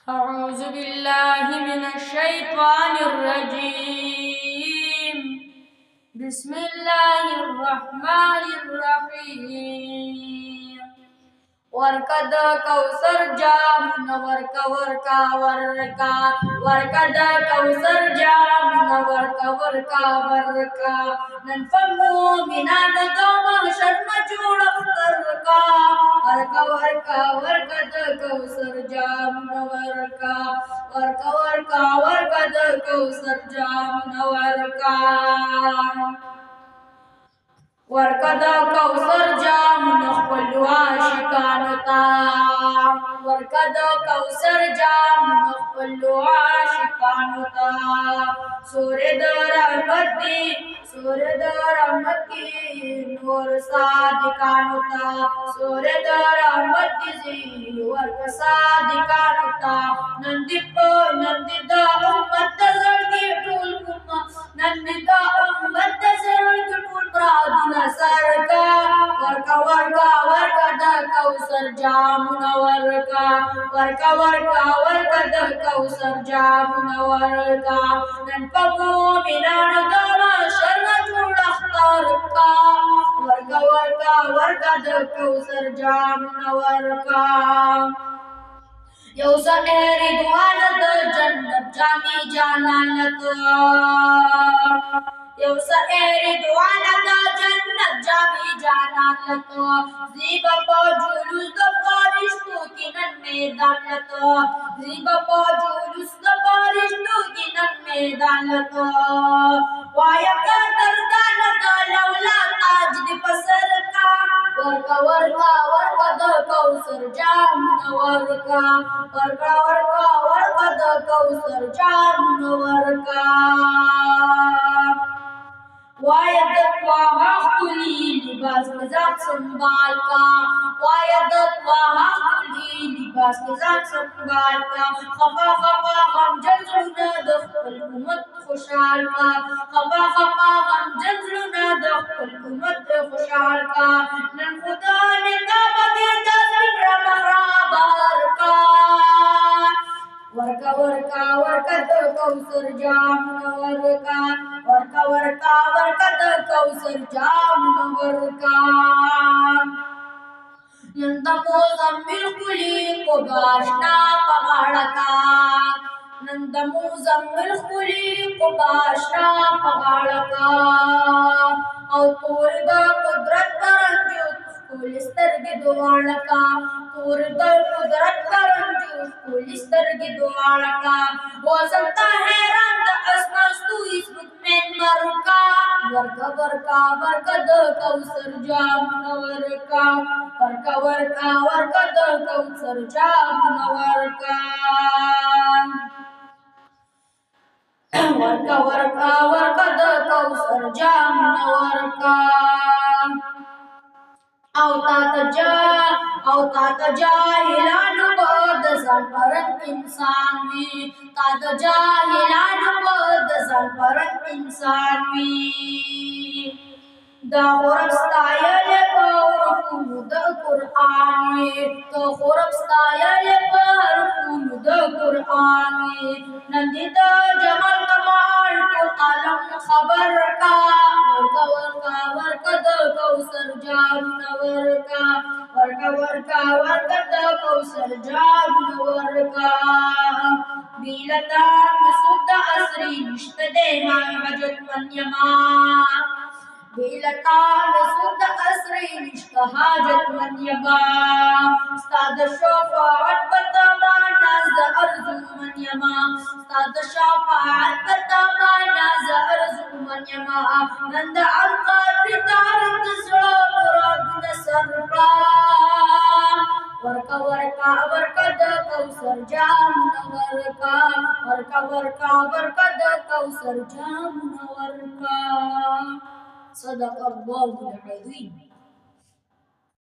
أعوذ بالله من الشيطان الرجيم. بسم الله الرحمن الرحيم. وركد كوثر جامن ورك وركا وركا وركد كوثر جامن ورك وركا وركا ننفمو مناد دوما شرم جوڑ وركا وركا وركا وركد كوثر جامن وركا وركا وركا وركد كوثر جامن وركا ورکد کوثر جامونه خپلو عاشقانو ته ورکد کوثر جامونه خپلو عاشقانو ته سورې د رحمت دی سورې د رحمت دی نور صادقانو ته سورې د رحمت دی ورک صادقانو ته نن دې د امت د زړګي ټول نن دې د امت د زړګي ټول برادونه سرکا ورکا ورکا ورکا د کوثر جامونه ورکا ورکا ورکا ورکا د کوثر جامونه ورکا نن په مومنانو د محشر نه جوړ اختر کا ورکا ورکا ورکا د کوثر جامونه ورکا یو سحری دوانه د جنت جامې جانانت یو سحری دوانه د جنت جامې جانانت زیبا په جلوس د فرشتو کې نن میدان لته زیبا په جلوس د فرشتو کې نن میدان لته وایا قدردان د لولا تاج دې په سر کا ورکا ورکا ورکا د کوثر جامونه ورکا ورکا ورکا ورکا د کوثر جامونه ورکا وایا د طه خلی لباس کې ځان سنبال کا وایا د طه خلی لباس کې ځان سنبال کا خفا خفا غمجن زړونه د خپل امت خوشحال کا خفا خفا غمجن زړونه د خپل امت خوشحال کا نن خدا نے کعبه دې د سپین رمه برکا ورکا ورکا ورکا د کوثر جامونه ورکا ورکا ورکا ورکا د کوثر جامونه ورکا نن د مزمل خلی قباشنا په غاړه کا نن د مزمل خلی قباشنا په غاړه کا او تور د قدرت پرنجو ټول سترګې دواړه کا تور د قدرت پرنجو ټول سترګې دواړه کا وزم ته حیران د اسماستو اسمن مرکا ورکا ورکا ورکا د کوثر جامونه ورکا ورکا ورکا ورکا د کوثر جامونه ورکا ورکا ورکا ورکا د کوثر جامونه ورکا او تا ته جاهلانو به د ځان پرست انسان وي تا د جاهلانو به د ځان پرست انسان وي دا غرب ستایل په حروفونو د قرآن وي دا غرب ستایل په حروفونو د قرآن وي نن دې د جمال کمال ټول عالم خبر کا ورکا ورکا ورکا د کوثر جامونه ورکا ورکا ورکا ورکا د کوثر جامونه ورکا بیلتا مسود عصری نشته ده حاجت من یما بیلتا مسود عصری نشته حاجت من یما استاد شفاعت پتا ناز ارزو من یما استاد شفاعت پتا ناز ارزو من یما نند القار تارت زړه مرادونه سرکا ورکا ورکا ورکا د کوثر جامونه ورکا ورکا ورکا ورکا د کوثر جامونه ورکا صدق الله العظیم.